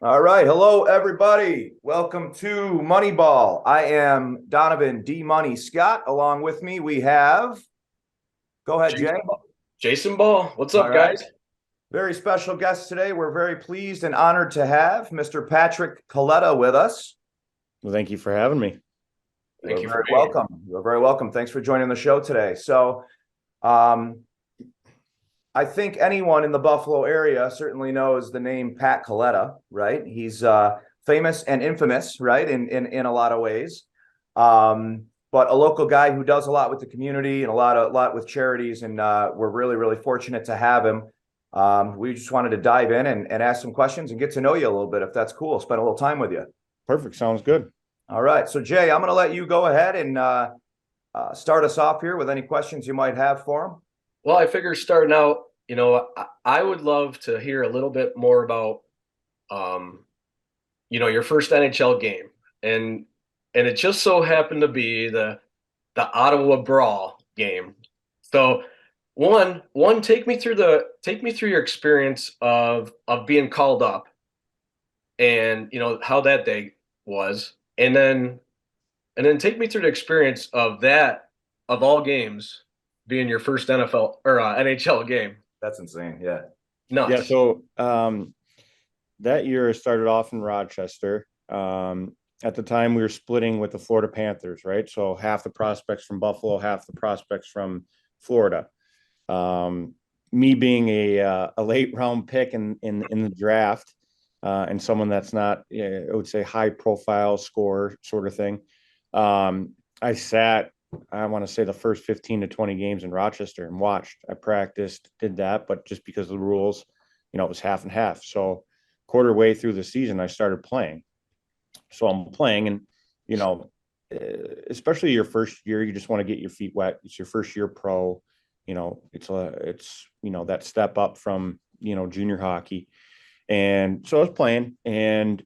All right. Hello, everybody. Welcome to Moneyball. I am Donovan D. Money Scott. Along with me, we have. Go ahead, Jay. Jason Ball. What's All up, right. guys? Very special guest today. We're very pleased and honored to have Mr. Patrick Kaleta with us. Well, thank you for having me. Thank You're you for very being here. welcome. You're very welcome. Thanks for joining the show today. Um, I think anyone in the Buffalo area certainly knows the name Pat Kaleta, right? He's famous and infamous, right, in a lot of ways. But a local guy who does a lot with the community and a lot with charities, and we're really fortunate to have him. We just wanted to dive in and ask some questions and get to know you a little bit, if that's cool. Spend a little time with you. Perfect. Sounds good. All right. So Jay, I'm going to let you go ahead and start us off here with any questions you might have for him. Well, I figure starting out, I would love to hear a little bit more about, your first NHL game, and it just so happened to be the Ottawa Brawl game. So, one, take me through your experience of being called up, and how that day was, and then take me through the experience of that of all games being your first NFL or NHL game. That's insane. Yeah. Yeah. Nuts. So that year I started off in Rochester. At the time, we were splitting with the Florida Panthers, right? So half the prospects from Buffalo, half the prospects from Florida. Me being a late round pick in the draft, and someone that's not, I would say, high profile score sort of thing. I sat, I want to say, the first 15 to 20 games in Rochester and watched. I practiced, did that, but just because of the rules, it was half and half. So quarter way through the season, I started playing. So I'm playing, and especially your first year, you just want to get your feet wet. It's your first year pro. It's that step up from junior hockey. And so I was playing, and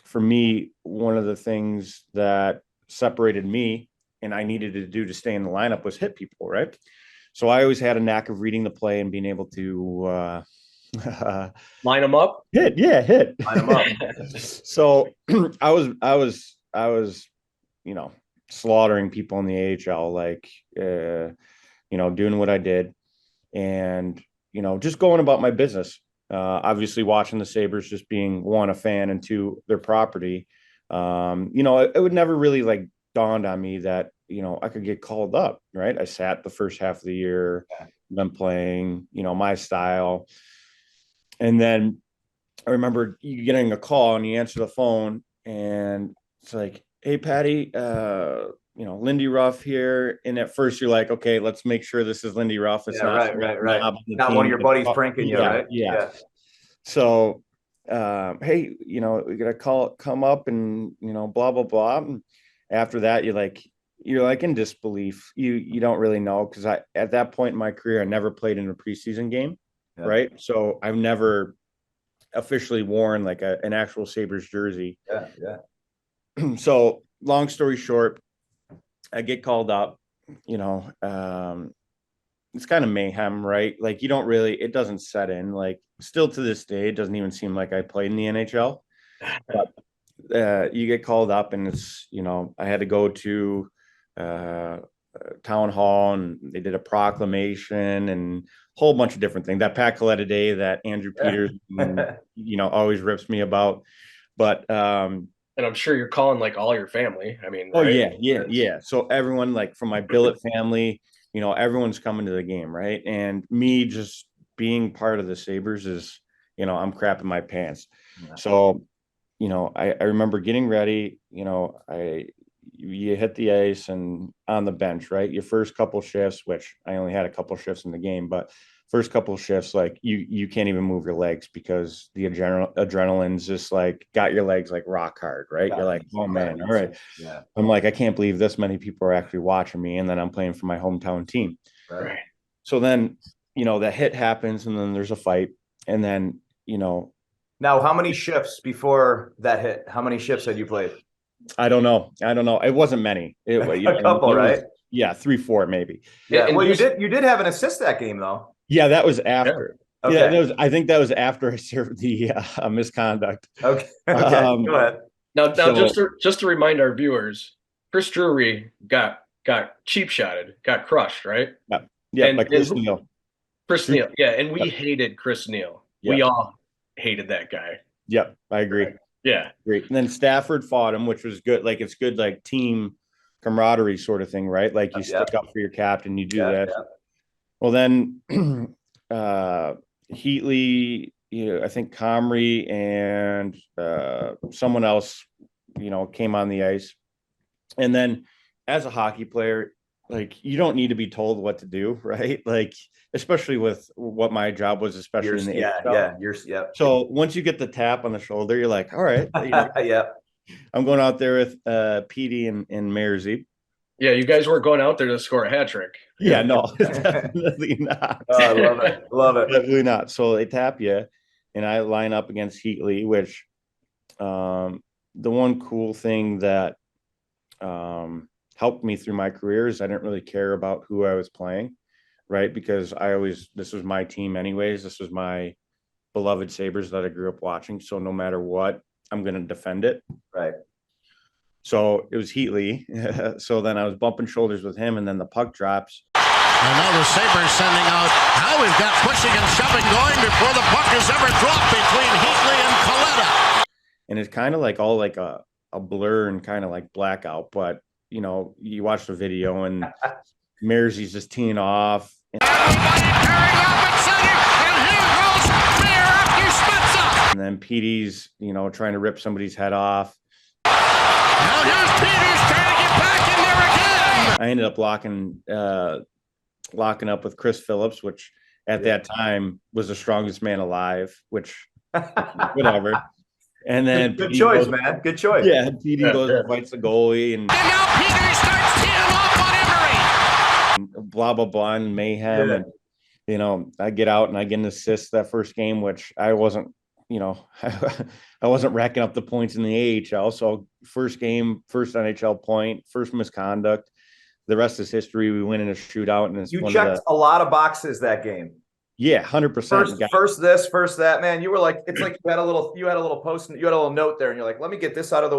for me, one of the things that separated me and I needed to do to stay in the lineup was hit people, right? So I always had a knack of reading the play and being able to Line them up. hit. Line them up. So I was slaughtering people in the AHL, like doing what I did, and just going about my business. Obviously watching the Sabres, just being, one, a fan, and two, their property. It would never really like dawned on me that I could get called up, right? I sat the first half of the year, been playing my style, and then I remember you getting a call and you answer the phone, and it's like, "Hey, Patty, Lindy Ruff here." And at first you're like, "Okay, let's make sure this is Lindy Ruff. It's Yeah, not right. Not one of your buddies pranking you, right? Yeah. So, hey, we got to come up and, blah, blah, blah. And after that, you're like in disbelief. You don't really know. Cause at that point in my career, I never played in a preseason game. Yeah. Right. So I've never officially worn like an actual Sabres jersey. Yeah. So long story short, I get called up, it's kind of mayhem, right? Like it doesn't set in. Like still to this day, it doesn't even seem like I played in the NHL. But you get called up, and it's I had to go to town hall, and they did a proclamation and a whole bunch of different things. That Pat Kaleta day that Andrew Peters always rips me about, but And I'm sure you're calling like all your family. I mean, oh, right? yeah. So everyone, like from my billet family, everyone's coming to the game, right? And me just being part of the Sabres is, I'm crapping my pants. Yeah. So, I remember getting ready, you hit the ice and on the bench, right? Your first couple shifts, which I only had a couple shifts in the game, but first couple of shifts, like you can't even move your legs because the adrenaline's just like got your legs like rock hard, right? You're like, oh man, all right. Yeah. I'm like, I can't believe this many people are actually watching me, and then I'm playing for my hometown team. Right. So then, that hit happens, and then there's a fight, and then Now, how many shifts before that hit? How many shifts had you played? I don't know. It wasn't many. A couple, right? Yeah, 3, 4 maybe. Yeah. And Well, just you did have an assist that game though. Yeah, that was after. Okay. I think that was after I served the misconduct. Okay. Okay. Go ahead. Now, So just to remind our viewers, Chris Drury got cheap shotted, got crushed, right? yeah, yeah, by Chris And Neal. Chris Neal, yeah, and we Yep, hated Chris Neal. yep, We all hated that guy. yep, I Right. agree. Yeah. Great. And then Stafford fought him, which was good. Like it's good, like team camaraderie sort of thing, right? Like you Yeah. stick up for your captain, you do Yeah. that. Yeah. Well, then Heatley, I think Comrie and someone else, came on the ice. And then as a hockey player, like you don't need to be told what to do, right? Like, especially with what my job was, especially in the AHL. Yeah. So once you get the tap on the shoulder, you're like, all right, Yeah. I'm going out there with PD and Mersey. Yeah, you guys weren't going out there to score a hat trick. Yeah, no, definitely not. Oh, I love it. Love it. Definitely not. So they tap you, and I line up against Heatley, which the one cool thing that helped me through my career is I didn't really care about who I was playing, right? Because this was my team anyways. This was my beloved Sabres that I grew up watching. So no matter what, I'm going to defend it. Right. So it was Heatley. So then I was bumping shoulders with him, and then the puck drops. And now the Sabres sending out. Now we've got pushing and shoving going before the puck is ever dropped between Heatley and Kaleta. And it's kind of like all like a blur and kind of like blackout. But, you watch the video and Mersey's just teeing off. And then PD's, trying to rip somebody's head off. Now here's Peters trying to get back in there again. I ended up locking up with Chris Phillips, which at that time was the strongest man alive, which whatever. And then good choice, man. Good choice. Yeah, PD goes and fights the goalie, and now Peters starts teeing off on Emery. blah blah blah and mayhem. And I get out and I get an assist that first game, which I wasn't, I wasn't racking up the points in the AHL. So first game, first NHL point, first misconduct. The rest is history. We win in a shootout, and it's You checked a lot of boxes that game. Yeah, 100%. First this, first that, man. You were like, it's like you had a little post, you had a little note there, and you're like, let me get this out of the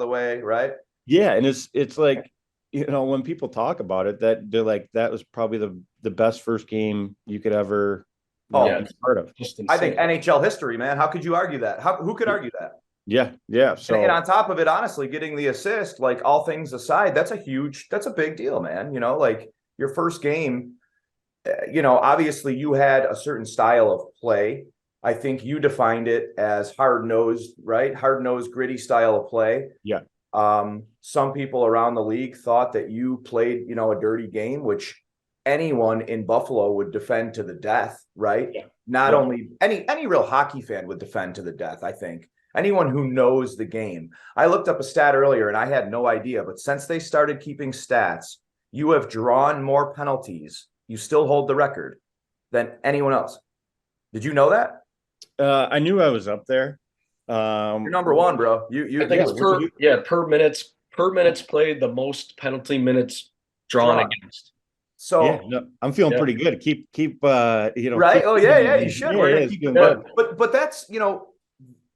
way, right? Yeah, and it's like, when people talk about it, that they're like, that was probably the best first game you could ever be part of. I think NHL history, man. How could you argue that? Who could argue that? Yeah. So and on top of it, honestly, getting the assist, like all things aside, that's a big deal, man. Like your first game, obviously you had a certain style of play. I think you defined it as hard-nosed, right? Hard-nosed, gritty style of play. Yeah. Some people around the league thought that you played, a dirty game, which anyone in Buffalo would defend to the death, right? Yeah. Not only any real hockey fan would defend to the death, I think. Anyone who knows the game. I looked up a stat earlier and I had no idea, but since they started keeping stats, you have drawn more penalties. You still hold the record than anyone else. Did you know that? I knew I was up there. You're number one, bro. I think it's per minutes played, the most penalty minutes drawn against. So I'm feeling pretty good. Keep right. You should. We're gonna keep doing good. But that's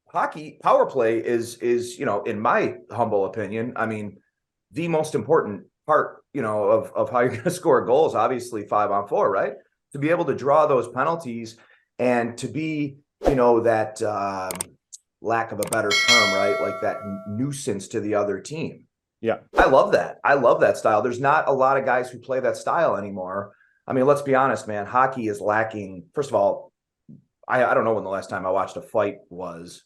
hockey power play is in my humble opinion, I mean, the most important part of how you're going to score goals. Obviously 5-on-4, right? To be able to draw those penalties and to be that lack of a better term, right? Like that nuisance to the other team. Yeah. I love that style. There's not a lot of guys who play that style anymore. I mean, let's be honest, man. Hockey is lacking. First of all, I don't know when the last time I watched a fight was.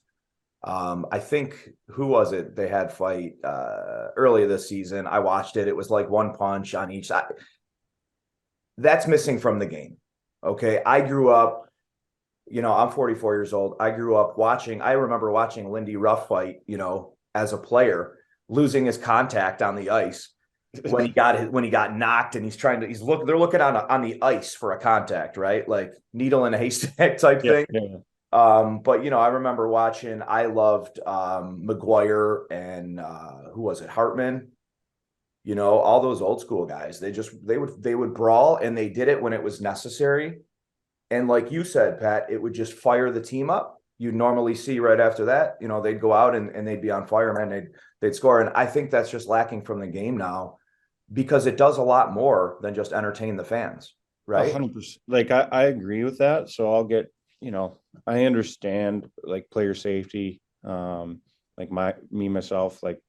I think, who was it? They had fight earlier this season. I watched it. It was like one punch on each side. That's missing from the game. Okay. I grew up, I'm 44 years old. I grew up I remember watching Lindy Ruff fight, as a player, losing his contact on the ice when he got knocked, and they're looking on the ice for a contact, right? Like needle in a haystack type thing. Yeah. But I remember watching. I loved McGuire and who was it? Hartman. All those old school guys. They would brawl, and they did it when it was necessary. And like you said, Pat, it would just fire the team up. You'd normally see right after that, they'd go out and they'd be on fire, man. They'd score. And I think that's just lacking from the game now because it does a lot more than just entertain the fans, right? 100%. Like I agree with that. So I'll get, I understand like player safety. Like myself, like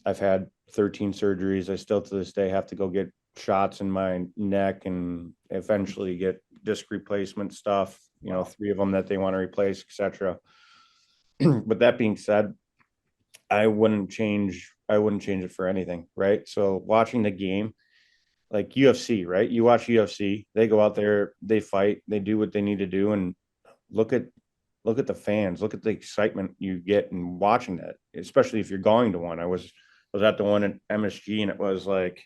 I've had 13 surgeries. I still to this day have to go get shots in my neck and eventually get disc replacement stuff, 3 of them that they want to replace, etc. But that being said, I wouldn't change it for anything, right? So watching the game, like UFC, right? You watch UFC, they go out there, they fight, they do what they need to do, and look at the fans, look at the excitement you get in watching that, especially if you're going to one. I was at the one at MSG, and it was like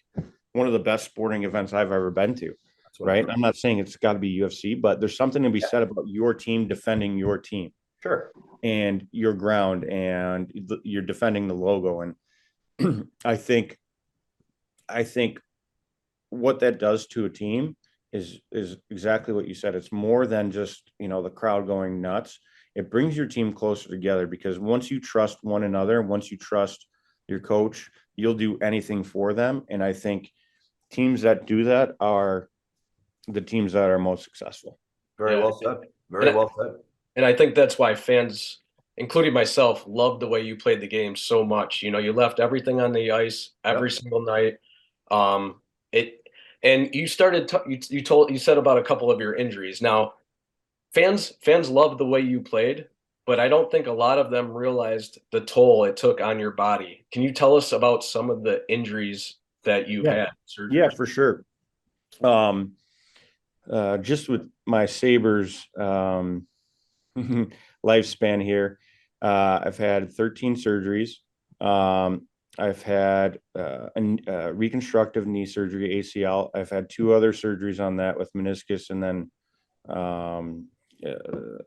one of the best sporting events I've ever been to. Right. I'm not saying it's got to be UFC, but there's something to be said about your team defending your team. Sure. And your ground, and you're defending the logo. And I think what that does to a team is exactly what you said. It's more than just, the crowd going nuts. It brings your team closer together, because once you trust one another, once you trust your coach, you'll do anything for them. And I think teams that do that are the teams that are most successful. Very well said. Very well said. And I think that's why fans, including myself, loved the way you played the game so much. You left everything on the ice every single night. And you started. You said about a couple of your injuries. Now, fans loved the way you played, but I don't think a lot of them realized the toll it took on your body. Can you tell us about some of the injuries that you've had? Yeah, for sure. Just with my Sabres lifespan here, I've had 13 surgeries. I've had a reconstructive knee surgery, ACL. I've had 2 other surgeries on that with meniscus, and then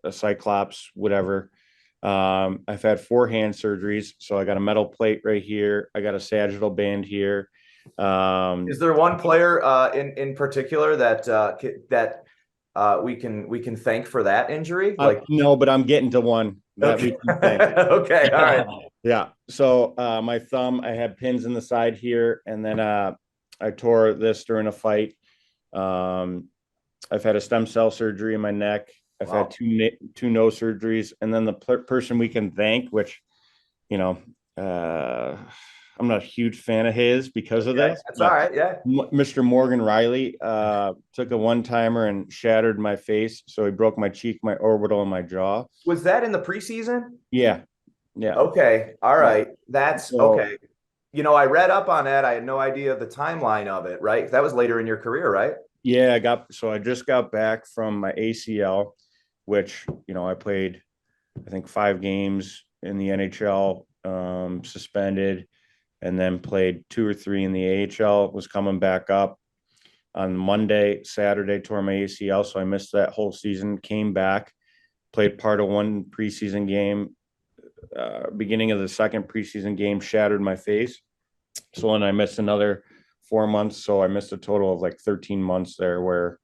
a cyclops, whatever. I've had 4 hand surgeries. So I got a metal plate right here. I got a sagittal band here. Is there one player in particular that we can thank for that injury? No, but I'm getting to one that we can thank. Okay, all right. Yeah. So my thumb, I had pins in the side here, and then I tore this during a fight. I've had a stem cell surgery in my neck. I've had two no surgeries, and then the person we can thank, which I'm not a huge fan of his because of this. That's all right. Yeah. Mr. Morgan Riley took a one-timer and shattered my face. So he broke my cheek, my orbital, and my jaw. Was that in the preseason? Yeah. Yeah. Okay. All right. That's okay. I read up on that. I had no idea the timeline of it, right? That was later in your career, right? Yeah, I just got back from my ACL, which, I played, I think 5 games in the NHL, suspended, and then played 2 or 3 in the AHL, was coming back up on Monday, Saturday, tore my ACL. So I missed that whole season, came back, played part of one preseason game, beginning of the second preseason game, shattered my face. So then I missed another 4 months. So I missed a total of like 13 months there where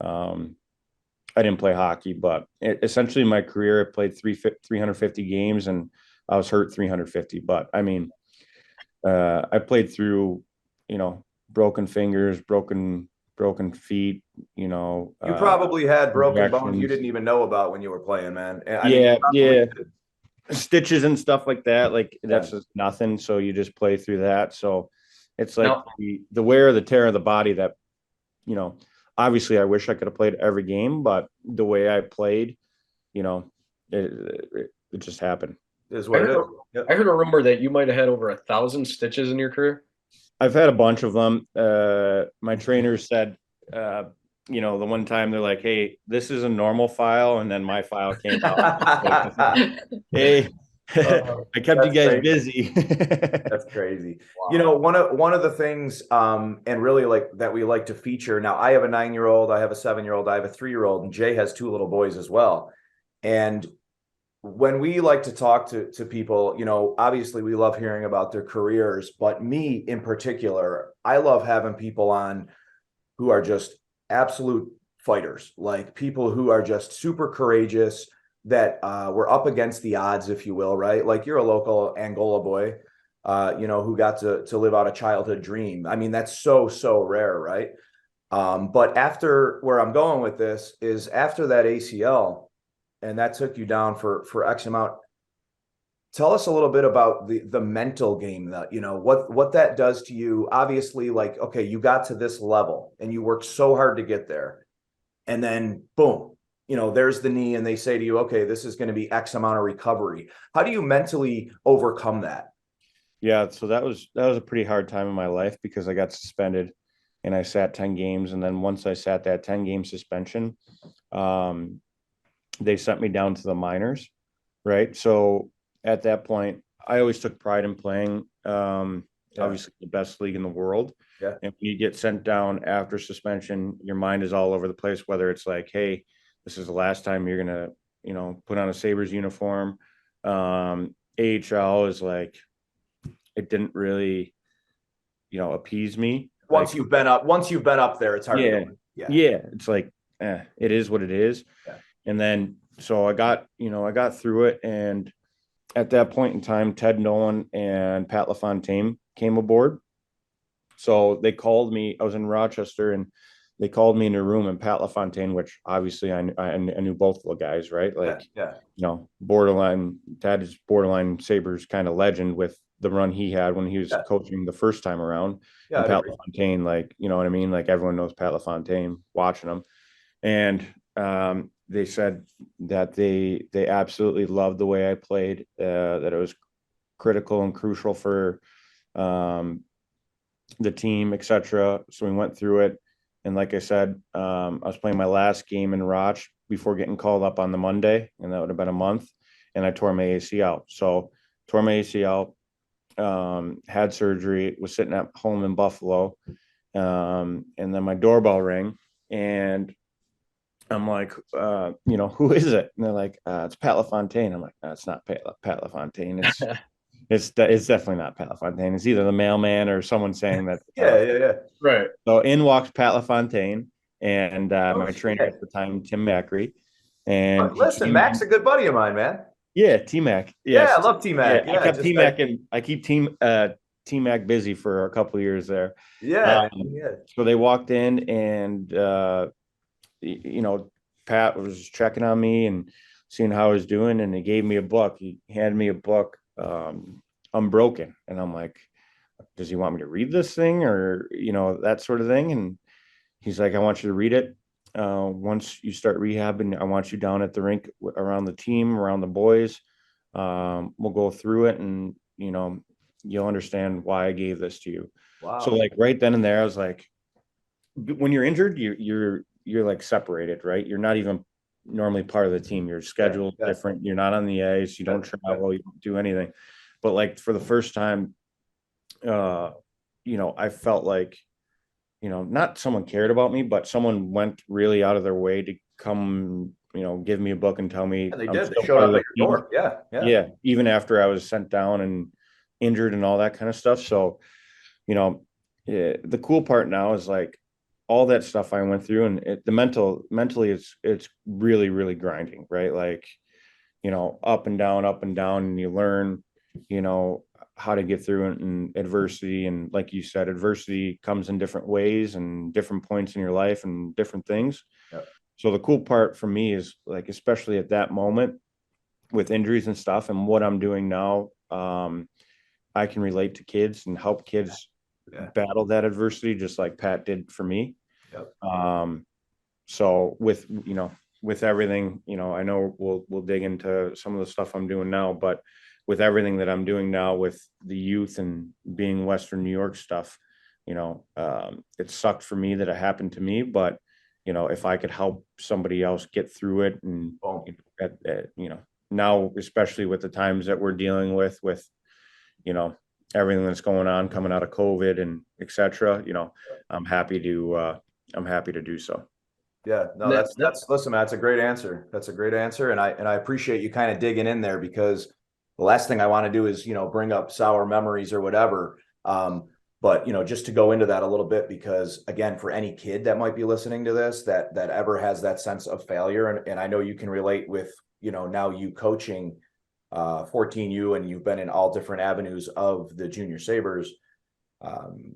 I didn't play hockey, but essentially my career, I played 350 games and I was hurt 350. But I mean, I played through, broken fingers, broken feet, you probably had broken bones you didn't even know about when you were playing, man. Yeah. Stitches and stuff like that. Like that's just nothing. So you just play through that. So it's like the wear or the tear of the body that, obviously I wish I could have played every game, but the way I played, it just happened. I heard a rumor that you might have had over 1,000 stitches in your career. I've had a bunch of them. My trainer said, the one time they're like, "Hey, this is a normal file," and then my file came out. Hey, I kept you guys busy. That's crazy. Wow. One of the things, and really like that we like to feature. Now, I have a 9-year-old, I have a 7-year-old, I have a 3-year-old, and Jay has 2 little boys as well. And when we like to talk to people, obviously we love hearing about their careers, but me in particular, I love having people on who are just absolute fighters, like people who are just super courageous, that were up against the odds, if you will, right? Like you're a local Angola boy, who got to live out a childhood dream. I mean, that's so rare, right? But after, where I'm going with this is, after that ACL, and that took you down for X amount. Tell us a little bit about the mental game, that, what that does to you. Obviously, like, okay, you got to this level and you worked so hard to get there. And then boom, there's the knee, and they say to you, okay, this is going to be X amount of recovery. How do you mentally overcome that? Yeah, so that was a pretty hard time in my life, because I got suspended and I sat 10 games. And then once I sat that 10-game suspension, they sent me down to the minors, right? So at that point, I always took pride in playing, obviously the best league in the world. Yeah. And when you get sent down after suspension, your mind is all over the place, whether it's like, hey, this is the last time you're going to, put on a Sabres uniform. AHL is like, it didn't really, appease me. Once you've been up there, it's hard. Yeah. Yeah. It's like, it is what it is. Yeah. And then, so I got through it. And at that point in time, Ted Nolan and Pat LaFontaine came aboard. So they called me. I was in Rochester, and they called me in a room, and Pat LaFontaine, which obviously I knew both the guys, right? Like, borderline, Ted is borderline Sabres kind of legend with the run he had when he was coaching the first time around. Yeah, and Pat LaFontaine, like, you know what I mean? Like, everyone knows Pat LaFontaine watching him. And they said that they absolutely loved the way I played, that it was critical and crucial for the team, etc. So we went through it. And like I said, I was playing my last game in Roch before getting called up on the Monday, and that would have been a month. And I tore my ACL. So tore my ACL, had surgery, was sitting at home in Buffalo. And then my doorbell rang, and I'm like, who is it? And they're like, it's Pat LaFontaine. I'm like, no, it's not Pat LaFontaine. It's definitely not Pat LaFontaine. It's either the mailman or someone saying that. Yeah. Right. So in walks Pat LaFontaine and my trainer at the time, Tim Macri. And listen, Mac's a good buddy of mine, man. Yeah, T-Mac. Yes. Yeah, I love T-Mac. Yeah, I kept T-Mac and I keep T-Mac busy for a couple of years there. Yeah. So they walked in, and Pat was checking on me and seeing how I was doing, and he gave me a book. He handed me a book, Unbroken, and I'm like, does he want me to read this thing, or that sort of thing? And he's like, I want you to read it. Once you start rehabbing, I want you down at the rink around the team, around the boys. We'll go through it, and you'll understand why I gave this to you. Wow. So like right then and there, I was like, when you're injured, you're like separated, right? You're not even normally part of the team. Your schedule's different. You're not on the ice. You don't travel. You don't do anything. But like for the first time, I felt like, not someone cared about me, but someone went really out of their way to come, give me a book and tell me. And they did. They showed up at your door. Yeah. Even after I was sent down and injured and all that kind of stuff. So, the cool part now is like all that stuff I went through, and mentally it's really, really grinding, right? Like, up and down, and you learn, how to get through it, and adversity. And like you said, adversity comes in different ways and different points in your life and different things. Yep. So the cool part for me is like, especially at that moment with injuries and stuff and what I'm doing now, I can relate to kids and help kids battle that adversity, just like Pat did for me. Yep. So with everything, I know we'll dig into some of the stuff I'm doing now, but with everything that I'm doing now with the youth and being Western New York stuff, it sucked for me that it happened to me, but if I could help somebody else get through it, and now, especially with the times that we're dealing with everything that's going on coming out of COVID and etc., I'm happy to do so. Yeah, no, that's listen, man, that's a great answer. That's a great answer. And I appreciate you kind of digging in there, because the last thing I want to do is, bring up sour memories or whatever. But, just to go into that a little bit, because again, for any kid that might be listening to this, that ever has that sense of failure, and I know you can relate with, now you coaching 14U, and you've been in all different avenues of the junior Sabres.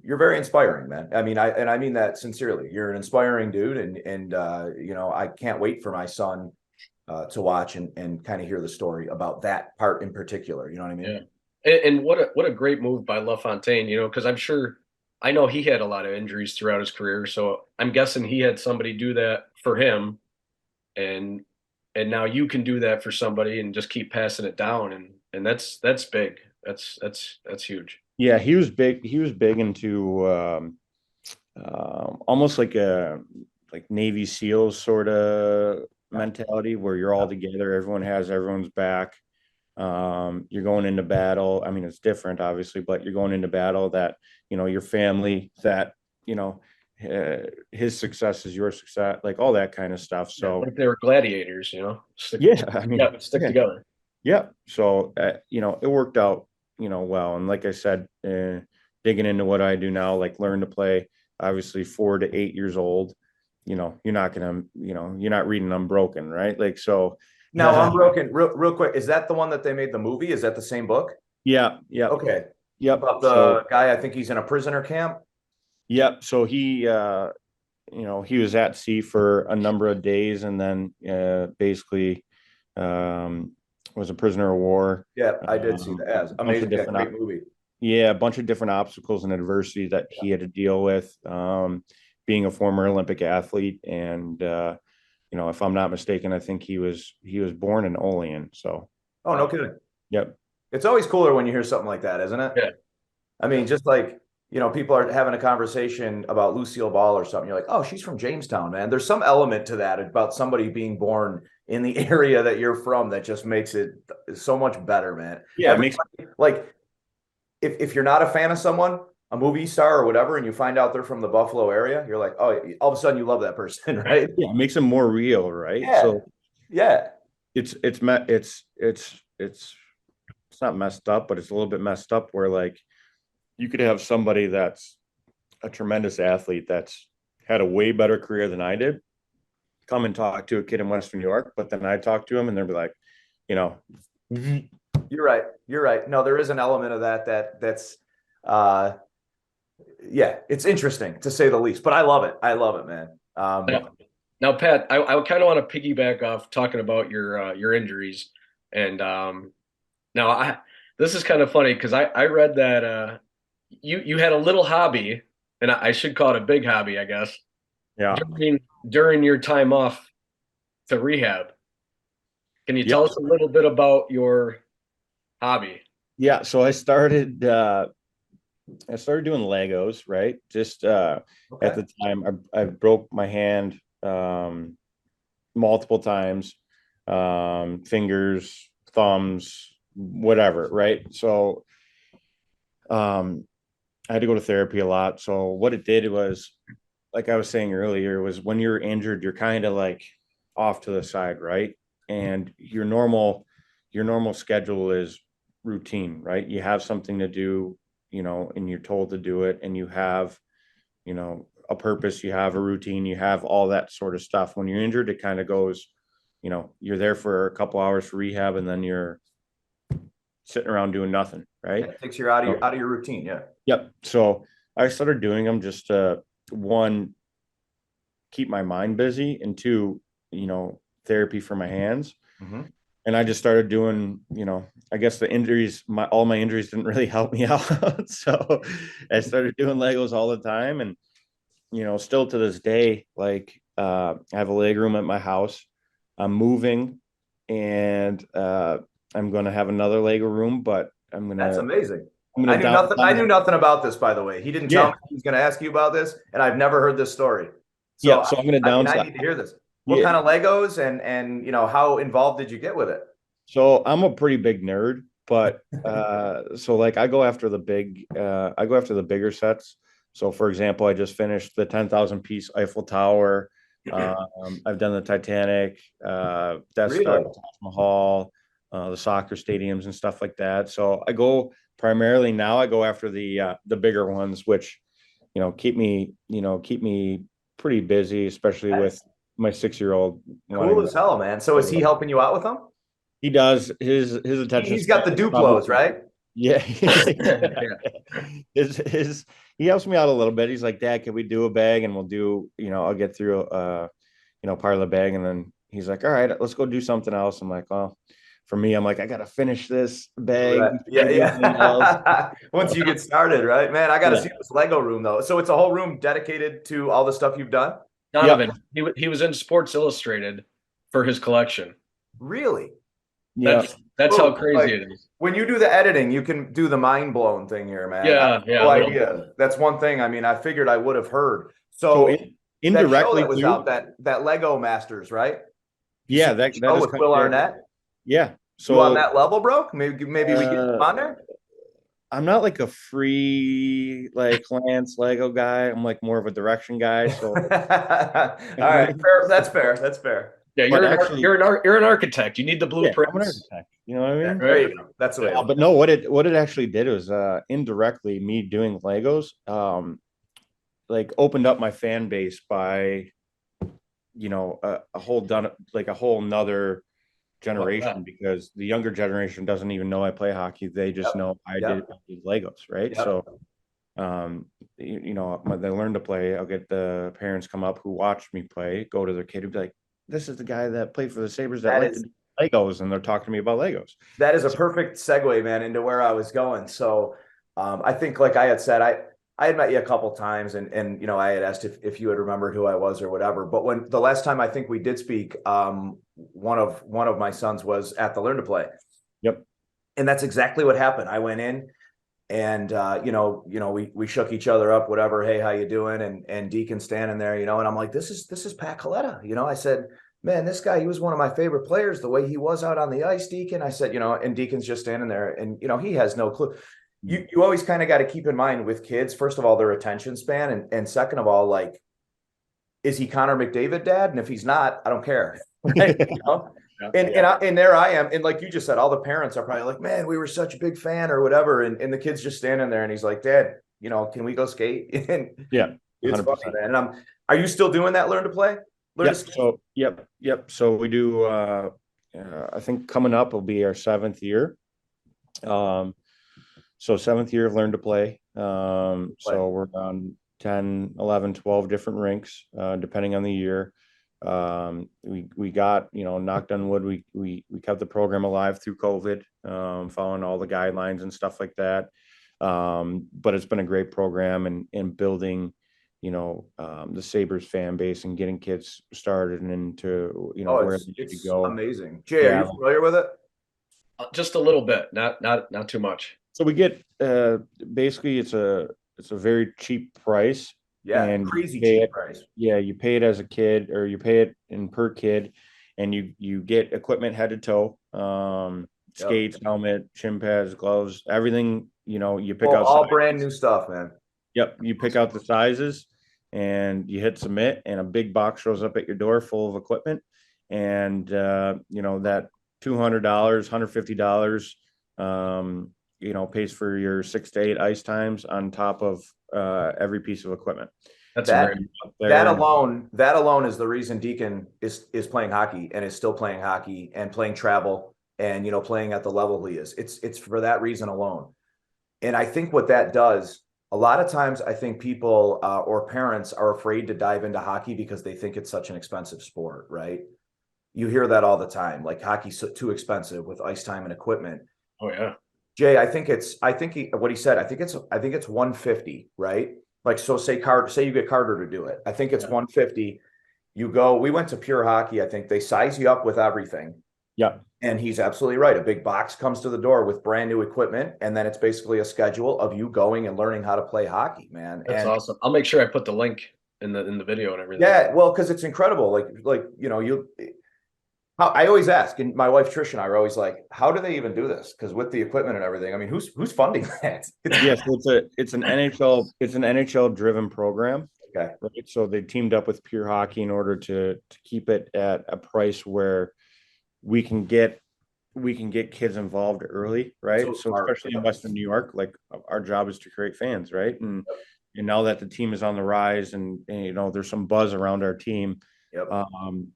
You're very inspiring, man. I mean, I mean that sincerely. You're an inspiring dude, and I can't wait for my son to watch and kind of hear the story about that part in particular. You know what I mean? Yeah. And what a great move by LaFontaine, because I know he had a lot of injuries throughout his career, so I'm guessing he had somebody do that for him, and now you can do that for somebody and just keep passing it down, and that's big. That's huge. Yeah, he was big. He was big into almost like Navy SEALs sort of mentality, where you're all together, everyone has everyone's back. You're going into battle. I mean, it's different, obviously, but you're going into battle that, your family, that, his success is your success, like all that kind of stuff. So like they were gladiators, stick together. Yeah. So, it worked out, well. And like I said, digging into what I do now, like learn to play, obviously 4 to 8 years old, you're not you're not reading Unbroken, right? Like, so. Now, Unbroken, real quick, is that the one that they made the movie? Is that the same book? Yeah. Yeah. Okay. Yep. About the guy, I think he's in a prisoner camp. Yep. So he, he was at sea for a number of days, and then basically was a prisoner of war. Yeah, I did see that. As amazing, great movie. Yeah, a bunch of different obstacles and adversity that he had to deal with, being a former Olympic athlete. And if I'm not mistaken, I think he was born in Olean. So. Oh, no kidding. Yep. It's always cooler when you hear something like that, isn't it? Yeah. I mean, just like, people are having a conversation about Lucille Ball or something. You're like, oh, she's from Jamestown, man. There's some element to that about somebody being born in the area that you're from that just makes it so much better, man. Yeah. Like, if you're not a fan of someone, a movie star or whatever, and you find out they're from the Buffalo area, you're like, oh, all of a sudden you love that person, right? Yeah, it makes them more real, right? Yeah. So yeah, it's not messed up, but it's a little bit messed up where, like, you could have somebody that's a tremendous athlete that's had a way better career than I did come and talk to a kid in Western New York, but then I talk to him and they'll be like, You're right. No, there is an element of that's it's interesting to say the least, but I love it, man. Now, Pat, I kind of want to piggyback off talking about your injuries, and now this is kind of funny because I read that you had a little hobby, and I should call it a big hobby, I guess. Yeah. During your time off to rehab, can you tell us a little bit about your hobby? Yeah. So I started doing Legos, right? Just at the time, I broke my hand multiple times, fingers, thumbs, whatever, right? So I had to go to therapy a lot. So what it did was, like I was saying earlier, was when you're injured, you're kind of like off to the side, right? And your normal schedule is routine, right? You have something to do, and you're told to do it, and you have, a purpose, you have a routine, you have all that sort of stuff. When you're injured, it kind of goes, you're there for a couple hours for rehab, and then you're sitting around doing nothing, right? It takes you out of your routine. Yeah. Yep. So I started doing them just to, one, keep my mind busy, and two, therapy for my hands. Mm-hmm. And I just started doing, I guess all my injuries didn't really help me out. So I started doing Legos all the time. And, still to this day, like, I have a leg room at my house. I'm moving, and I'm going to have another Lego room, but That's amazing. I knew nothing about this, by the way. He didn't tell me he was going to ask you about this, and I've never heard this story. So I'm going to downsize. I need to hear this. What kind of Legos and how involved did you get with it? So I'm a pretty big nerd, but so like I go after the bigger sets. So for example, I just finished the 10,000 piece Eiffel Tower. I've done the Titanic, Death Star, Taj Mahal, the soccer stadiums and stuff like that. So I go primarily now. I go after the bigger ones, which keep me pretty busy, especially with my 6-year-old. Cool as hell, man. So is he helping you out with them? He does. His attention. He's got the Duplos, right? Yeah. his he helps me out a little bit. He's like, Dad, can we do a bag? And we'll do, I'll get through part of the bag, and then he's like, all right, let's go do something else. I'm like, well, for me, I'm like, I gotta finish this bag. Right. Yeah. Once you get started, right, man? I gotta see this Lego room though. So it's a whole room dedicated to all the stuff you've done. Donovan, he was in Sports Illustrated for his collection. Really? Yeah. That's how crazy it is. When you do the editing, you can do the mind blown thing here, man. Yeah, no idea. That's one thing. I mean, I figured I would have heard. So indirectly, that was out that Lego Masters, right? Yeah, that with Will Arnett. Yeah. So you on that level, bro? Maybe we get on there. I'm not like a free Lance Lego guy. I'm like more of a direction guy. So all right, fair. That's fair. That's fair. Yeah, you're an architect. You need the blueprints. Yeah, I'm an architect. You know what I mean? Yeah, there you go. That's the way. But no, what it actually did was indirectly me doing Legos opened up my fan base by a whole nother generation, because the younger generation doesn't even know I play hockey. They just know I did Legos, right? So they learn to play. I'll get the parents come up who watch me play, go to their kid and be like, this is the guy that played for the Sabres that liked Legos, and they're talking to me about Legos. That is a perfect segue, man, into where I was going. So I think, like I had said, I had met you a couple times, and I had asked if you had remembered who I was or whatever. But when the last time I think we did speak, one of my sons was at the Learn to Play. Yep. And that's exactly what happened. I went in, and we shook each other up, whatever. Hey, how you doing? And Deacon standing there, and I'm like, this is Pat Kaleta. I said, man, this guy, he was one of my favorite players. The way he was out on the ice, Deacon. I said, and Deacon's just standing there, and he has no clue. You always kind of got to keep in mind with kids, first of all, their attention span, and second of all, like, is he Connor McDavid dad? And if he's not, I don't care. Right? And there I am, and like you just said, all the parents are probably like, man, we were such a big fan or whatever, and the kid's just standing there, and he's like, Dad, can we go skate? And it's funny, man. And are you still doing that Learn to Play? So yep. So we do. I think coming up will be our 7th year. So 7th year of Learn to Play. So we're on 10, 11, 12 different rinks, depending on the year. We got, knocked on wood. We kept the program alive through COVID, following all the guidelines and stuff like that. But it's been a great program and building, the Sabres fan base and getting kids started and into, where they should go. Amazing. Jay, are you familiar with it? Just a little bit, not too much. So we get basically it's a very cheap price. Yeah, and crazy cheap price. Yeah, you pay it as a kid, or you pay it in per kid, and you get equipment head to toe, skates, helmet, shin pads, gloves, everything. You pick out all brand new stuff, man. Yep, you pick out the sizes, and you hit submit, and a big box shows up at your door full of equipment, and that $200, $150. Pays for your 6 to 8 ice times on top of every piece of equipment. That alone is the reason Deacon is playing hockey and is still playing hockey and playing travel and playing at the level he is. It's for that reason alone. And I think what that does, a lot of times, I think people or parents are afraid to dive into hockey because they think it's such an expensive sport, right? You hear that all the time, like hockey's too expensive with ice time and equipment. Oh yeah. Jay, I think it's 150, right? Like, so say you get Carter to do it. I think it's 150. We went to Pure Hockey. I think they size you up with everything. Yeah. And he's absolutely right. A big box comes to the door with brand new equipment. And then it's basically a schedule of you going and learning how to play hockey, man. That's awesome. I'll make sure I put the link in the video and everything. Yeah. Well, cause it's incredible. I always ask, and my wife Trish and I are always like, how do they even do this? Because with the equipment and everything, I mean, who's funding that? Yes, it's an NHL driven program. Okay. Right? So they teamed up with Pure Hockey in order to keep it at a price where we can get we can get kids involved early, right? So So smart. especially in Western New York, like our job is to create fans, right? And now that the team is on the rise and you know there's some buzz around our team, Yep.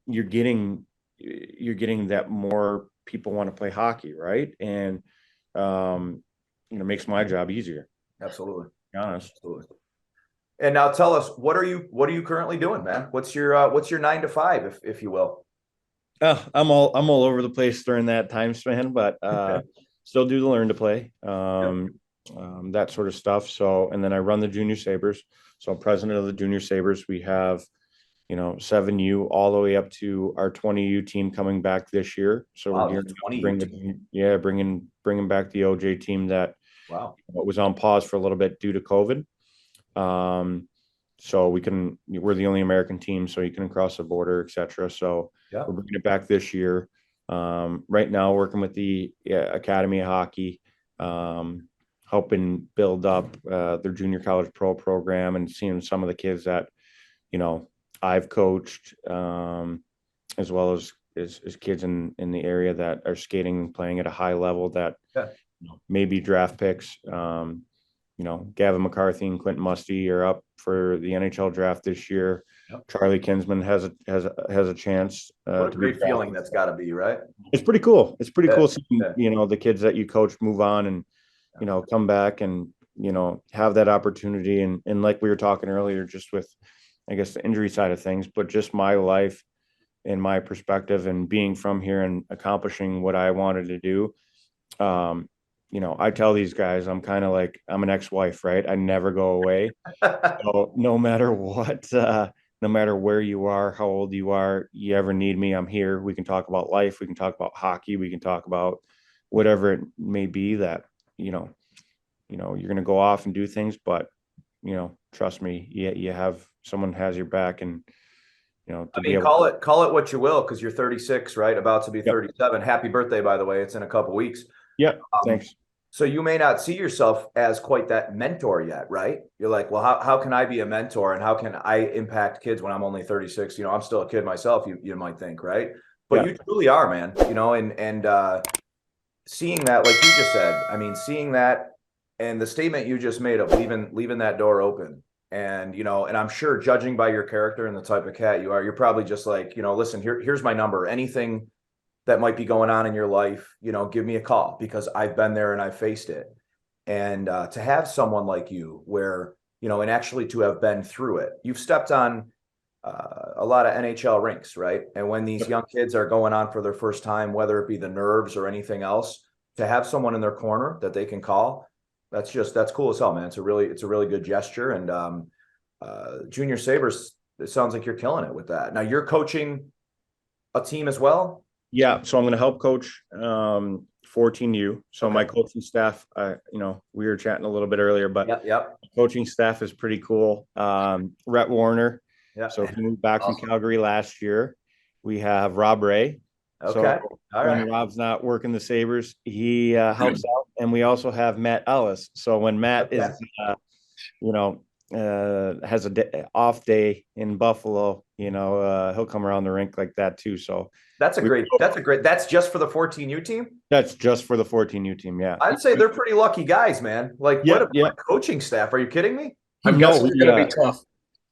you're getting that more people want to play hockey, right? And you know, makes my job easier, Absolutely. to be honest. Absolutely. And now tell us, what are you currently doing, man? What's your 9 to 5, if you will? I'm all over the place during that time span, but still do the learn to play, that sort of stuff. So, and then I run the Junior Sabres. So I'm president of the Junior Sabres. We have, you know, 7U all the way up to our 20U team coming back this year. So Wow, we're gearing there's up to 20U bring team. bringing back the OJ team that Wow. was on pause for a little bit due to COVID. So we're the only American team, so you can cross the border, etc. So Yeah. we're bringing it back this year. Right now, working with the Academy of Hockey, helping build up their junior college pro program and seeing some of the kids that, you know, I've coached, as well as kids in the area that are skating and playing at a high level that maybe draft picks. You know, Gavin McCarthy and Quentin Musty are up for the NHL draft this year. Yep. Charlie Kinsman has a chance. What a to be great feeling drafted. that's got to be, right? It's pretty cool. It's pretty cool seeing, Yeah. you know, the kids that you coach move on and, you know, come back and, you know, have that opportunity. And like we were talking earlier, just with, I guess, the injury side of things, but just my life and my perspective and being from here and accomplishing what I wanted to do. You know, I tell these guys, I'm kind of like, I'm an ex-wife, right? I never go away. So no matter what, no matter where you are, how old you are, you ever need me, I'm here. We can talk about life. We can talk about hockey. We can talk about whatever it may be that, you're going to go off and do things, but, you know, trust me, you have someone has your back and, you know, I mean, call it what you will, because you're 36, right? About to be 37. Happy birthday, by the way. It's in a couple weeks. Yep. Thanks. So you may not see yourself as quite that mentor yet, right? You're like, well, how can I be a mentor and how can I impact kids when I'm only 36? You know, I'm still a kid myself, you might think, right? But you truly are, man, you know, and seeing that, like you just said, I mean, seeing that and the statement you just made of leaving that door open. And, you know, and I'm sure judging by your character and the type of cat you are, you're probably just like, you know, listen, here's my number. Anything that might be going on in your life, you know, give me a call because I've been there and I've faced it. And to have someone like you where, you know, and actually to have been through it, you've stepped on a lot of NHL rinks, right? And when these young kids are going on for their first time, whether it be the nerves or anything else, to have someone in their corner that they can call, that's cool as hell, man. It's a really good gesture. And Junior Sabres, it sounds like you're killing it with that. Now you're coaching a team as well. Yeah, so I'm going to help coach 14U. So my coaching staff, you know, we were chatting a little bit earlier, but coaching staff is pretty cool. Rhett Warner. Yeah. So he moved back from Calgary last year. We have Rob Ray. Okay. So when Rob's not working the Sabres, he helps out. And we also have Matt Ellis. So when Matt is, you know, has a off day in Buffalo, you know, he'll come around the rink like that too. So that's just for the 14U team. That's just for the 14U team. Yeah. I'd say they're pretty lucky guys, man. Like what a coaching staff. Are you kidding me? I'm guessing it's going to be tough.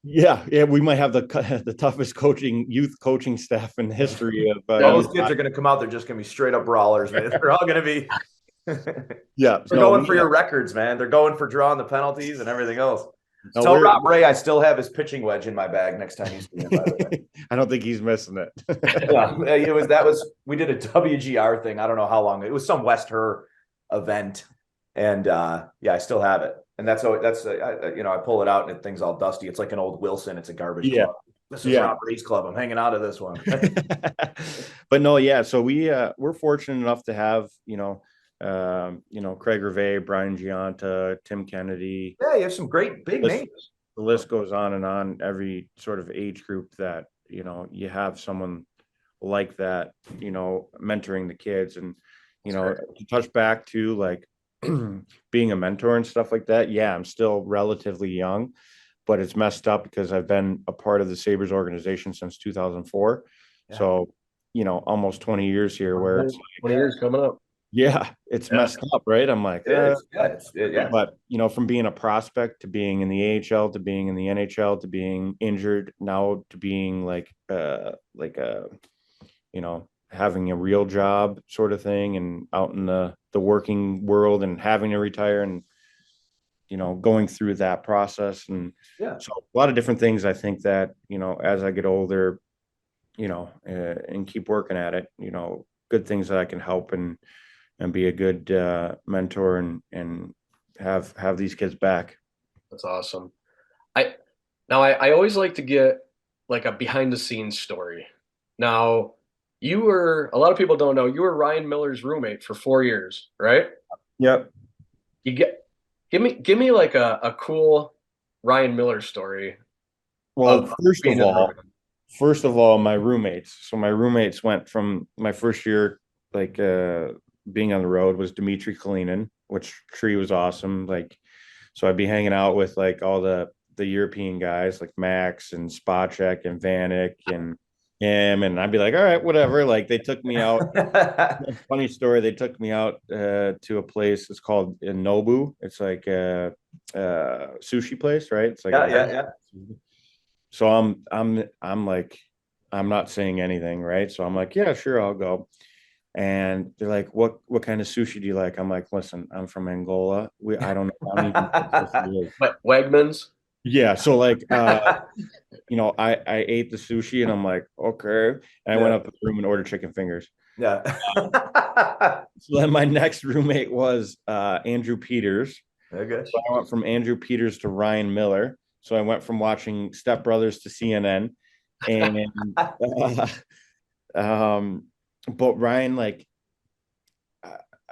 Yeah. We might have the toughest youth coaching staff in the history of those kids are going to come out. They're just going to be straight up brawlers, man. They're all going to be they're going for your records, man. They're going for drawing the penalties and everything else. Tell Rob Ray I still have his pitching wedge in my bag next time he's here, by the way. I don't think he's missing it. We did a WGR thing. I don't know how long. It was some West Her event. And I still have it. And that's I pull it out and thing's all dusty. It's like an old Wilson. It's a garbage club. This is Rob Ray's club. I'm hanging out of this one. But no, yeah. So we're fortunate enough to have, Craig Reve, Brian Gianta, Tim Kennedy. Yeah, you have some great big names. The list goes on and on. Every sort of age group that, you have someone like that, mentoring the kids and, to touch back to like being a mentor and stuff like that. Yeah, I'm still relatively young, but it's messed up because I've been a part of the Sabres organization since 2004. Yeah. So, almost 20 years here where it's 20 years coming up. yeah, it's Yeah. messed up, right? I'm like, Yeah. but from being a prospect to being in the AHL to being in the NHL to being injured now to being like having a real job sort of thing and out in the working world and having to retire and going through that process. And so a lot of different things I think that as I get older and keep working at it, good things that I can help and be a good mentor and have these kids back. That's awesome. I always like to get like a behind the scenes story. Now, a lot of people don't know, you were Ryan Miller's roommate for 4 years, right? Yep. Give me like a cool Ryan Miller story. Well, Being a first of all, my roommates. So my roommates went from my first year, like being on the road was Dmitry Kalinin, which Tree was awesome. Like, so I'd be hanging out with like all the European guys like Max and Spacek and Vanek and him, and I'd be like, all right, whatever. Like they took me out. Funny story. They took me out to a place. It's called Nobu. It's like a sushi place, right? It's like yeah. So I'm like, I'm not saying anything, right? So I'm like, yeah, sure, I'll go. And they're like, what kind of sushi do you like? I'm like, listen, I'm from Angola. I don't know. I don't even know what sushi is. Wegmans. Yeah. So like, I ate the sushi and I'm like, okay. And I went up to the room and ordered chicken fingers. Yeah. So then my next roommate was Andrew Peters. Okay. So I went from Andrew Peters to Ryan Miller. So I went from watching Step Brothers to CNN. And but Ryan, like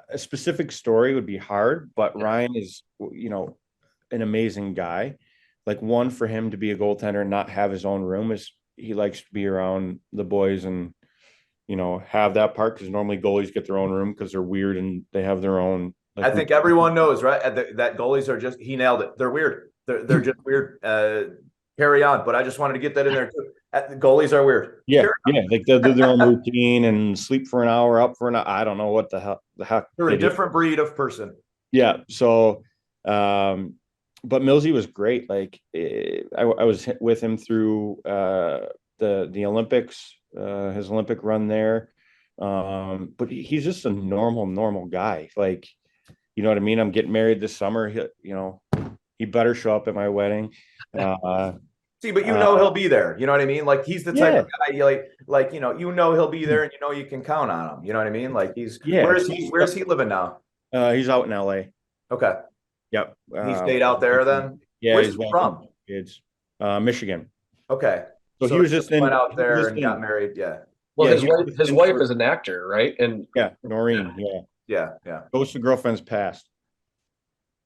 a specific story would be hard, but Ryan is, an amazing guy. Like one, for him to be a goaltender and not have his own room is he likes to be around the boys and, have that part because normally goalies get their own room because they're weird and they have their own. Like, I think everyone knows, right? That goalies are he nailed it. They're weird. They're just weird. Carry on. But I just wanted to get that in there too. Goalies are weird. Yeah. Like they'll do their own routine and sleep for an hour, up for an hour. I don't know what the heck. They're a different breed of person. Yeah. So, but Millsy was great. Like I was with him through the Olympics, his Olympic run there. But he's just a normal guy. Like, you know what I mean? I'm getting married this summer. He better show up at my wedding. See, but he'll be there. You know what I mean? Like he's the type of guy you he'll be there, and you can count on him. You know what I mean? Like where's he living now? He's out in LA. Okay. Yep. He stayed out there then? Yeah. Where's he from? Kids. Michigan. Okay. So he was just went out there and got married. Yeah. Well, his wife is an actor, right? And Noreen. Yeah. Ghost of Girlfriend's Past.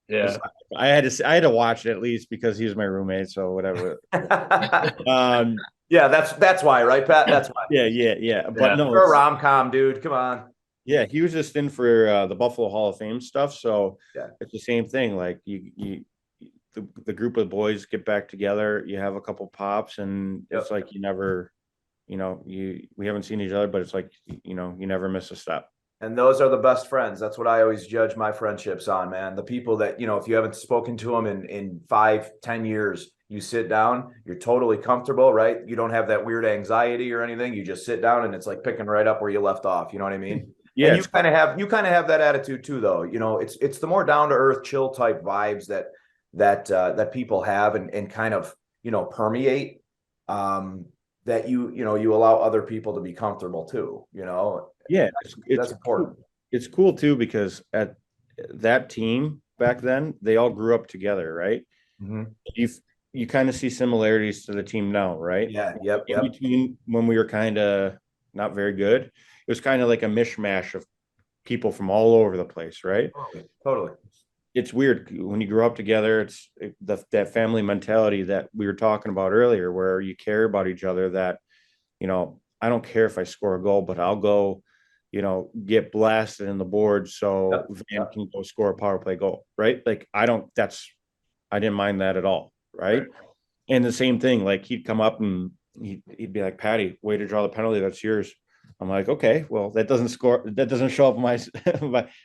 Yeah. I had to watch it at least because he was my roommate. So whatever. Yeah, that's why, right, Pat? That's why. Yeah. But no, you're a rom-com, dude. Come on. Yeah, he was just in for the Buffalo Hall of Fame stuff. So it's the same thing. Like the group of boys get back together. You have a couple pops, and it's like you never, we haven't seen each other, but it's like you never miss a step. And those are the best friends. That's what I always judge my friendships on, man. The people that, if you haven't spoken to them in 5-10 years, you sit down, you're totally comfortable, right? You don't have that weird anxiety or anything. You just sit down and it's like picking right up where you left off. You know what I mean? Yeah. And you kind of have that attitude too, though. It's the more down to earth, chill type vibes that people have and kind of, permeate, that you allow other people to be comfortable too, Yeah, that's important. It's cool too because at that team back then, they all grew up together, right? Mm-hmm. You kind of see similarities to the team now, right? Yeah, yep. In between when we were kind of not very good, it was kind of like a mishmash of people from all over the place, right? Totally. It's weird when you grow up together. It's that family mentality that we were talking about earlier, where you care about each other. That I don't care if I score a goal, but I'll go, get blasted in the board so Van can go score a power play goal, right? Like I didn't mind that at all, right? And the same thing, like he'd come up and he'd be like, Patty, way to draw the penalty, that's yours. I'm like, okay, well, that doesn't show up in my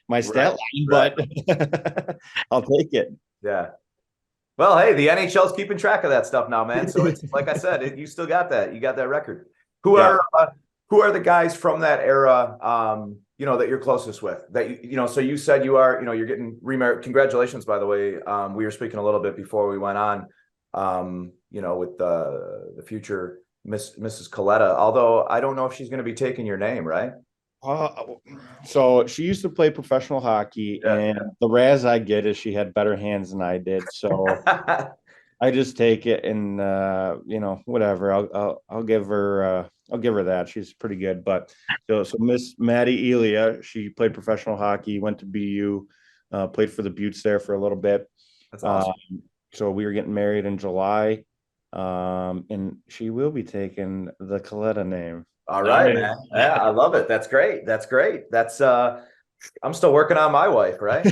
my stat line, but I'll take it. Yeah. Well, hey, the NHL's keeping track of that stuff now, man. So it's like I said, you still got that. You got that record. Who Yeah. are the guys from that era? That you're closest with. So you said you're getting remarried. Congratulations, by the way. We were speaking a little bit before we went on. With the future Mrs. Kaleta. Although I don't know if she's going to be taking your name, right? So she used to play professional hockey, and the razz I get is she had better hands than I did. So I just take it, and whatever. I'll give her that. She's pretty good. But so Miss Maddie Elia, she played professional hockey, went to BU, played for the Buttes there for a little bit. That's awesome. So we were getting married in July, and she will be taking the Kaleta name. All right, man. Yeah, I love it. That's great. I'm still working on my wife, right?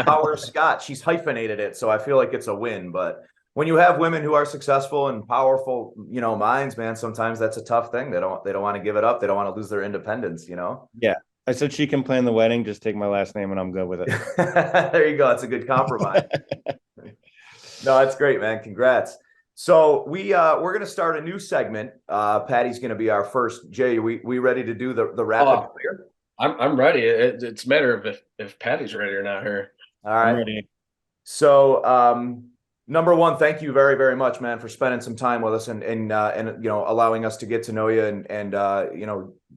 Power Scott. She's hyphenated it, so I feel like it's a win. But when you have women who are successful and powerful, minds, man, sometimes that's a tough thing. They don't want to give it up. They don't want to lose their independence, Yeah. I said she can plan the wedding, just take my last name and I'm good with it. There you go. It's a good compromise. No, that's great, man. Congrats. So we're going to start a new segment. Patty's going to be our first. Jay, we ready to do the rapid fire? I'm ready. It's a matter of if Patty's ready or not here. All right. I'm ready. So number one, thank you very, very much, man, for spending some time with us and allowing us to get to know you and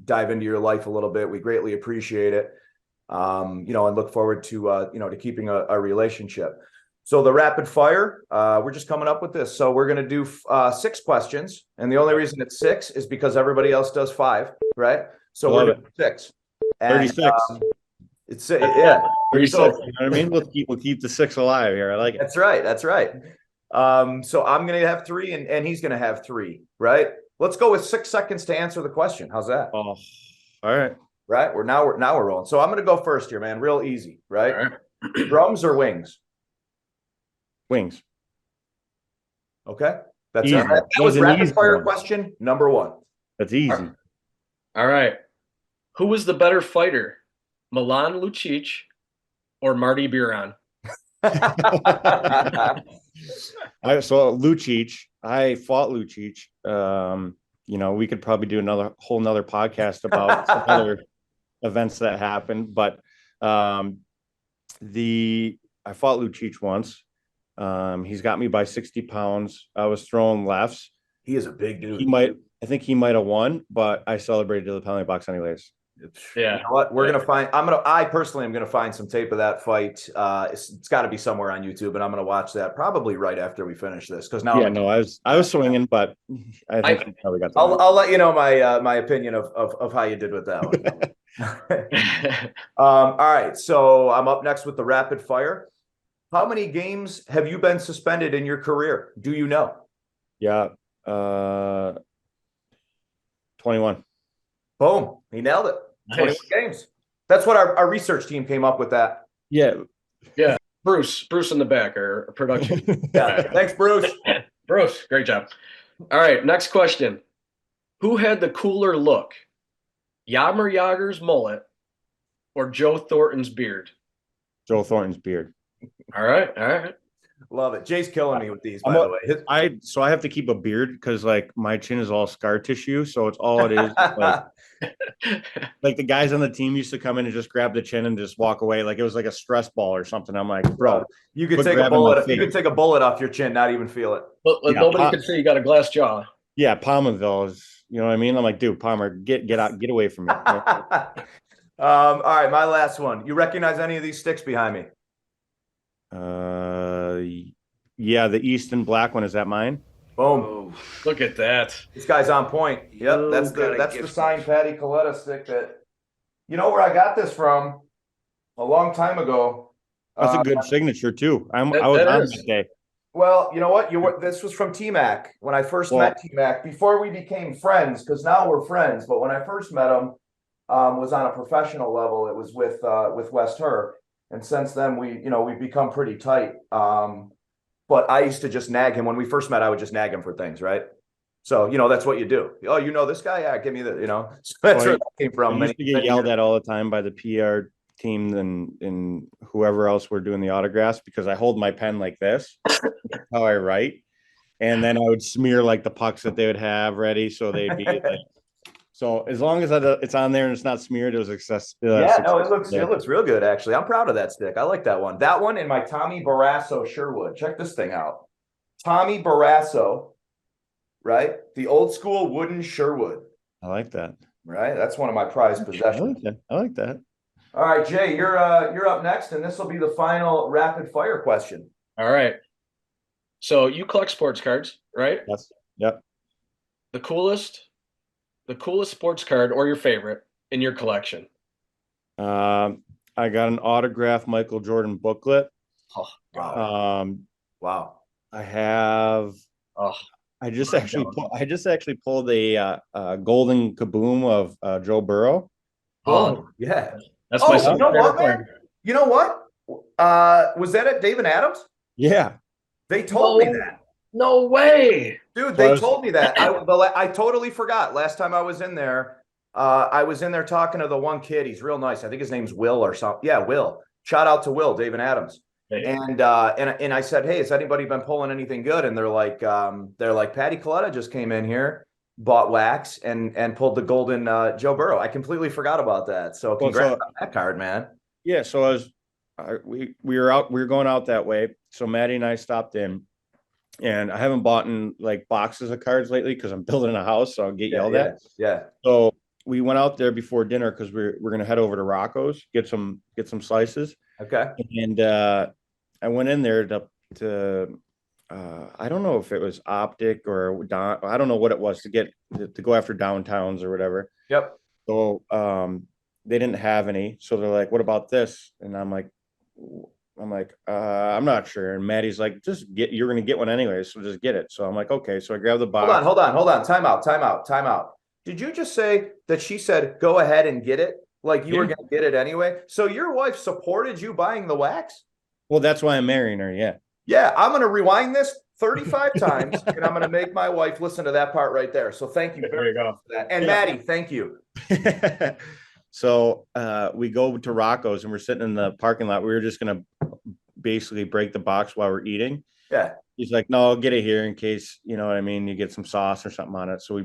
dive into your life a little bit. We greatly appreciate it. And look forward to keeping a relationship. So the rapid fire, we're just coming up with this. So we're going to do 6 questions. And the only reason it's 6 is because everybody else does 5, right? So we're doing 6. And, 36. It's 36. You know what I mean? We'll keep the 6 alive here. I like it. That's right. So I'm going to have 3 and he's going to have 3, right? Let's go with 6 seconds to answer the question. How's that? Oh, all right. Right. We're rolling. So I'm going to go first here, man. Real easy, right? All right. Drums or wings? Wings. Okay. That's easy. it. That was rapid fire question number 1. That's easy. All right. Who was the better fighter, Milan Lucic or Marty Biron? So Lucic, I fought Lucic. We could probably do another podcast about some other events that happened, but I fought Lucic once. He's got me by 60 pounds. I was throwing lefts. He is a big dude. I think he might have won, but I celebrated to the penalty box anyways. Yeah. You know what? I personally am going to find some tape of that fight. It's got to be somewhere on YouTube, and I'm going to watch that probably right after we finish this. Because now, I was swinging, but I think he probably got. I'll let you know my opinion of how you did with that one. All right, so I'm up next with the rapid fire. How many games have you been suspended in your career? Do you know? Yeah, 21. Boom, he nailed it. Nice. 21 games. That's what our research team came up with that. Yeah. Bruce in the back, or production. Yeah. Thanks, Bruce. Bruce, great job. All right, next question. Who had the cooler look? Jaromir Jagr's mullet or Joe Thornton's beard? Joe Thornton's beard. All right. Love it. Jay's killing me with these, by the way. I have to keep a beard because like my chin is all scar tissue, so it's all it is. Like the guys on the team used to come in and just grab the chin and just walk away like it was like a stress ball or something. I'm like, bro, you could take a bullet. You could take a bullet off your chin, not even feel it. But nobody could say you got a glass jaw. Yeah, Palmerville is. You know what I mean? I'm like, dude, Palmer, get out, get away from me. All right, my last one. You recognize any of these sticks behind me? Yeah, the Easton black one, is that mine? Boom. Oh, look at that. This guy's on point. Yep, that's the signed Patty Kaleta stick that, where I got this from a long time ago. That's a good signature too. I was on that day. Well, you know what? This was from T-Mac when I first met T-Mac before we became friends, because now we're friends. But when I first met him, was on a professional level. It was with West Her, and since then we've become pretty tight. But I used to just nag him when we first met. I would just nag him for things, right? So, that's what you do. Oh, this guy? Yeah, give me the, so that's where that came I from. used to get yelled at all the time by the PR team and whoever else were doing the autographs because I hold my pen like this, how I write, and then I would smear like the pucks that they would have ready, so they'd be like. So as long as it's on there and it's not smeared, it was success. Yeah, no, it looks real good, actually. I'm proud of that stick. I like that one. That one and my Tommy Barrasso Sherwood. Check this thing out. Tommy Barrasso, right? The old school wooden Sherwood, I like that. right? That's one of my prized possessions. I like that. All right, Jay, you're up next, and this will be the final rapid fire question. All right. So you collect sports cards, right? Yes. Yep. The coolest sports card or your favorite in your collection? I got an autographed Michael Jordan booklet. Oh, God. Wow. I have. Oh, I just actually pulled a golden kaboom of Joe Burrow. Oh, yeah. That's my you know what, man? card. You know what? Was that at David Adams? Yeah. They told me that. No way. Dude, they told me that. I totally forgot. Last time I was in there, I was in there talking to the one kid. He's real nice. I think his name's Will or something. Yeah, Will. Shout out to Will, David Adams. Hey. And I said, hey, has anybody been pulling anything good? And they're like, Patty Kaleta just came in here, bought wax, and pulled the golden Joe Burrow. I completely forgot about that. So congrats on that card, man. Yeah. So we were going out that way. So Maddie and I stopped in. And I haven't bought in like boxes of cards lately because I'm building a house, so I'll get yelled at. Yeah. So we went out there before dinner because we're gonna head over to Rocco's, get some slices. Okay. And I went in there to I don't know if it was Optic or I don't know what it was to go after downtowns or whatever. Yep. So they didn't have any. So they're like, what about this? And I'm like, I'm not sure. And Maddie's like, you're going to get one anyway. So just get it. So I'm like, okay. So I grabbed the box. Hold on. Time out. Did you just say that she said, go ahead and get it? Like you were going to get it anyway. So your wife supported you buying the wax? Well, that's why I'm marrying her. Yeah. Yeah. I'm going to rewind this 35 times and I'm going to make my wife listen to that part right there. So thank you very much for that. And Maddie, thank you. So we go to Rocco's and we're sitting in the parking lot. We were just going to basically break the box while we're eating. Yeah. He's like, no, I'll get it here in case, you know what I mean? You get some sauce or something on it. So we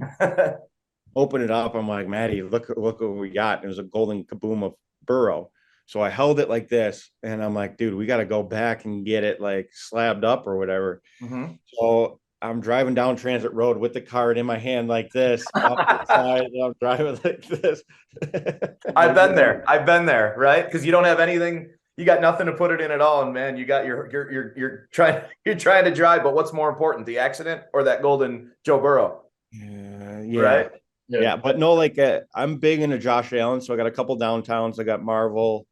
open it up. I'm like, Maddie, look what we got. And it was a golden kaboom of Burrow. So I held it like this and I'm like, dude, we got to go back and get it like slabbed up or whatever. Mm-hmm. So I'm driving down Transit Road with the card in my hand like this. Up the side, and I'm driving like this. I've been there, right? Because you don't have anything, you got nothing to put it in at all, and man, you got you're trying to drive. But what's more important, the accident or that golden Joe Burrow? Yeah, right. Yeah, but no, like I'm big into Josh Allen, so I got a couple downtowns. I got Marvel.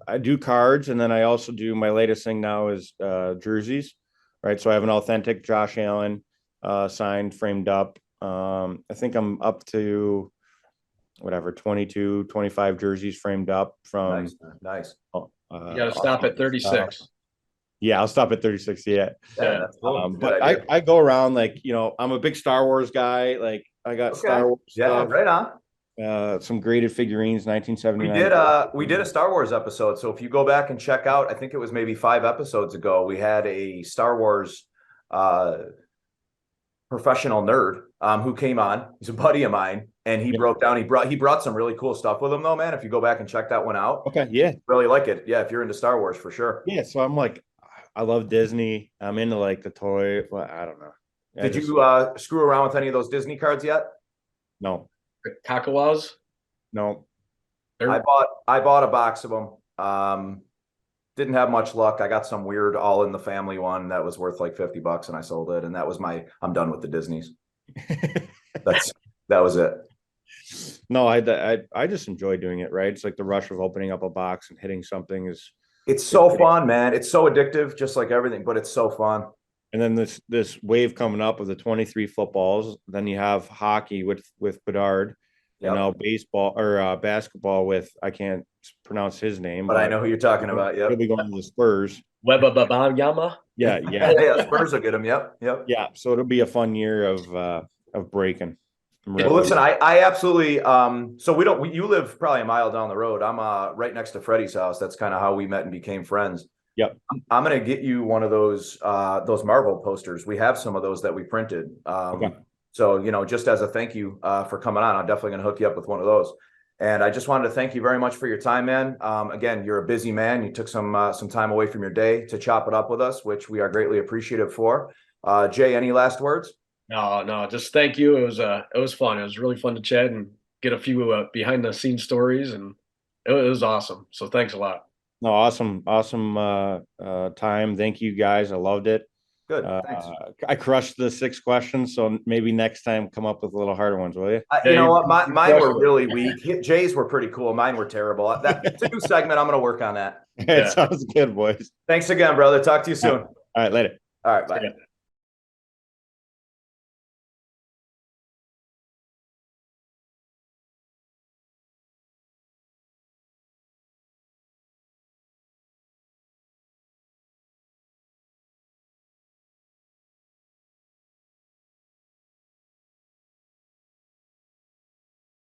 I do cards, and then I also do my latest thing now is jerseys, right? So I have an authentic Josh Allen signed, framed up. I think I'm up to whatever 22, 25 jerseys framed up from. Nice. You got to stop at 36. Yeah, I'll stop at 36. Yeah. That's cool. But I go around like, I'm a big Star Wars guy. Like I got Star Wars stuff. Right on. Some graded figurines, 1979. We did a Star Wars episode. So if you go back and check out, I think it was maybe 5 episodes ago, we had a Star Wars professional nerd who came on. He's a buddy of mine, and he broke down. He brought some really cool stuff with him, though, man. If you go back and check that one out, Okay, yeah, really like it. Yeah, if you're into Star Wars, for sure. yeah. So I'm like, I love Disney. I'm into like the toy. Well, I don't know. Did you screw around with any of those Disney cards yet? No. Kakawas. No. I bought a box of them. Didn't have much luck. I got some weird all in the family one that was worth like $50 and I sold it. And that was I'm done with the Disneys. That was it. No, I just enjoy doing it, right? It's like the rush of opening up a box and hitting something it's so fun, man. It's so addictive, just like everything, but it's so fun. And then this wave coming up of the 23 footballs. Then you have hockey with Bedard, and now baseball or basketball with I can't pronounce his name, but I know who you're talking about. Yeah, he'll be going to the Spurs. Webababanyama. Yeah, yeah, Yeah, Spurs will get him. Yep. yeah. So it'll be a fun year of breaking. I'm ready. Well, listen, I absolutely so you live probably a mile down the road. I'm right next to Freddie's house. That's kind of how we met and became friends. Yep. I'm gonna get you one of those Marvel posters. We have some of those that we printed. Okay. So, just as a thank you for coming on, I'm definitely gonna hook you up with one of those. And I just wanted to thank you very much for your time, man. Again, you're a busy man. You took some time away from your day to chop it up with us, which we are greatly appreciative for. Jay, any last words? No, just thank you. It was fun. It was really fun to chat and get a few behind the scenes stories, and it was awesome. So thanks a lot. No, awesome time. Thank you guys. I loved it. Good. Thanks. I crushed the 6 questions, so maybe next time come up with a little harder ones, will you? You know what? Mine were really weak. Jay's were pretty cool. Mine were terrible. It's a new segment. I'm going to work on that. It sounds good, boys. Thanks again, brother. Talk to you soon. All right, later. All right. Bye.